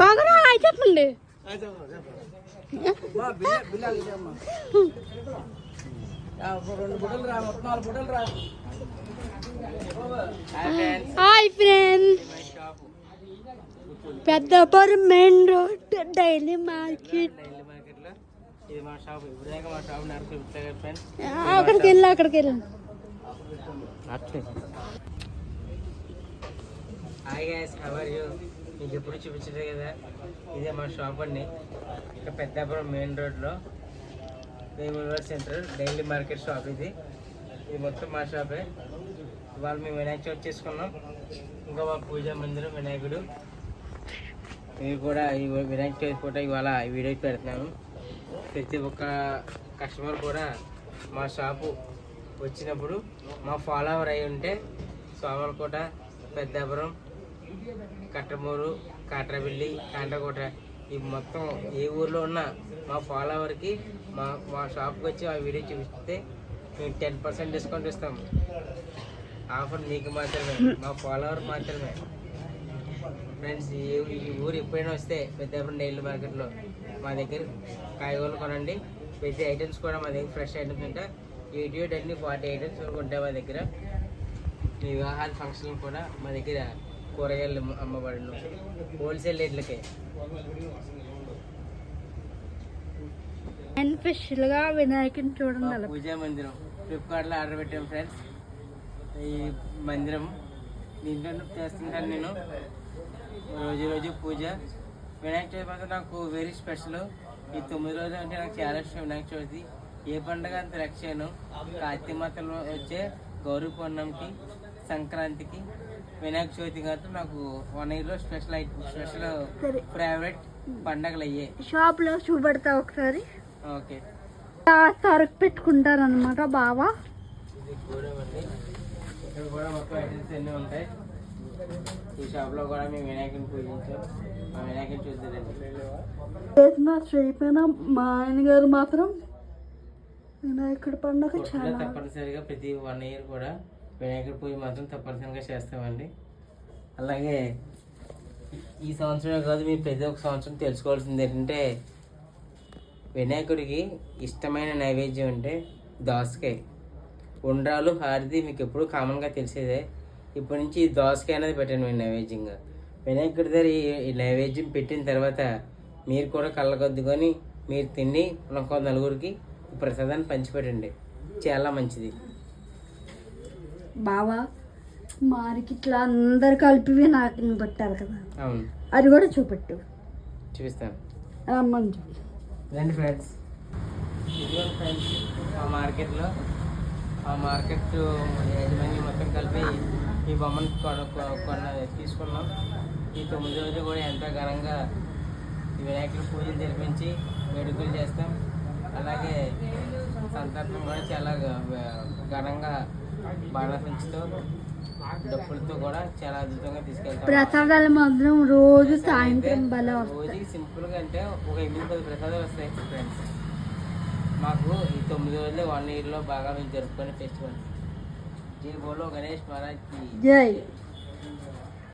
బాగా చెప్పండి. Hi friends, Peddapuram main road daily market. అక్కడికి వెళ్ళి hi guys, how are you? మీకు ఎప్పుడు చూపించలేదు కదా, ఇదే మా షాప్ అండి. ఇక్కడ పెద్దాపురం మెయిన్ రోడ్లో Vemulawada centre daily market shop ఇది మొత్తం మా షాపే. ఇవాళ మేము వినాయక చవితి చేసుకున్నాం. ఇంకా మా పూజా మందిరం వినాయకుడు ఇవి కూడా ఈ వినాయక చవితి పూట ఇవాళ వీడియో పెడుతున్నాము. ప్రతి ఒక్క కస్టమర్ కూడా మా షాపు వచ్చినప్పుడు మా ఫాలోవర్ అయి ఉంటే సోమలకోట, పెద్దాపురం, కట్టమూరు, కాట్రబిల్లి, కాండ్రకోట ఈ మొత్తం ఏ ఊర్లో ఉన్నా మా ఫాలోవర్కి మా షాప్కి వచ్చి ఆ వీడియో చూపిస్తే మేము 10% డిస్కౌంట్ ఇస్తాము. ఆఫర్ మీకు మాత్రమే, మా ఫాలోవర్ మాత్రమే. ఫ్రెండ్స్, ఈ ఊరు ఎప్పుడైనా వస్తే పెద్దాపురం డైలీ మార్కెట్లో మా దగ్గర కాయగూరలు కొనండి. ప్రతి ఐటమ్స్ కూడా మా దగ్గర ఫ్రెష్ ఐటమ్స్ ఉంటాయి. 88 అన్ని 40 ఐటమ్స్ వరకు ఉంటాయి మా దగ్గర. మీ వివాహాల ఫంక్షన్లు కూడా మా దగ్గర కూరగాయలు అమ్మబడును హోల్సేల్ రేట్లకే. స్పెషల్గా వినాయకుని చూడండి. పూజా మందిరం ఫ్లిప్కార్ట్లో ఆర్డర్ పెట్టాను ఫ్రెండ్స్. ఈ మందిరం దీంట్లో చేస్తుంటాను నేను రోజు పూజ. వినాయక చవితి మాత్రం నాకు వెరీ స్పెషల్. ఈ 9 రోజులు అంటే నాకు చాలా ఇష్టం. వినాయక చవితి ఏ పండుగ అంత లక్ష్యాను. కార్తీక మాసంలో వచ్చే గౌరీ పౌర్ణమికి, సంక్రాంతికి, వినాయక చవితి కాదు నాకు 1 ఇయర్లో స్పెషల్ ఫేవరెట్ పండగలు అయ్యే. షాప్ లో చూపెడతా ఒకసారి. ఓకే, సరుకు పెట్టుకుంటారు అనమాట బావా. ఇది గూడెం అండి. ఇక్కడ కూడా మొత్తం ఐటమ్స్ అన్నీ ఉంటాయి. ఈ షాప్లో కూడా మేము వినాయకుని పూజించాం. మా వినాయకుని చూద్దారండి. చేయకపోయినా మా ఆయన గారు మాత్రం వినాయకుడి పండుగ చాలా తప్పనిసరిగా ప్రతి 1 ఇయర్ కూడా వినాయకుడి పూజ మాత్రం తప్పనిసరిగా చేస్తామండి. అలాగే ఈ సంవత్సరమే కాదు, మీరు ప్రతి ఒక్క సంవత్సరం తెలుసుకోవాల్సింది ఏంటంటే వినాయకుడికి ఇష్టమైన నైవేద్యం అంటే దోసకాయ, ఉండ్రాలు, హారతి మీకు ఎప్పుడు కామన్గా తెలిసేదే. ఇప్పటి నుంచి ఈ దోసకాయ అనేది పెట్టండి మీరు నైవేద్యంగా. వినాయకుడి దగ్గర ఈ నైవేద్యం పెట్టిన తర్వాత మీరు కూడా కళ్ళకొద్దుకొని మీరు తిని ఇంకో నలుగురికి ఈ ప్రసాదాన్ని పంచిపెట్టండి, చాలా మంచిది. బావా మారికి ఇట్లా అందరు కలిపి వినాయకుని పెట్టారు కదా, అవును, అది కూడా చూపెట్టు. చూపిస్తాను రండి ఫ్రెండ్స్. ఇదిగో ఫ్రెండ్స్, ఆ మార్కెట్ యజమాని మొత్తం కలిపి ఈ బొమ్మను తీసుకున్నాం. ఈ 9 రోజులు కూడా ఎంతో ఘనంగా ఈ వినాయకుడి పూజలు జరిపించి వేడుకలు చేస్తాం. అలాగే సంతర్పణ కూడా చాలా ఘనంగా బాణసంచుతో, డప్పులతో కూడా చాలా అద్భుతంగా తీసుకెళ్తాం. ప్రసాదాలు మాత్రం రోజు సాయంత్రం రోజుకి సింపుల్గా అంటే ఒక 8-10 ప్రసాదాలు వస్తాయి ఫ్రెండ్స్. మాకు ఈ 9 రోజులు 1 ఇయర్లో బాగా మేము జరుపుకునే ఫెస్టివల్. జై బోలో గణేష్ మహారాజ్ కి జై.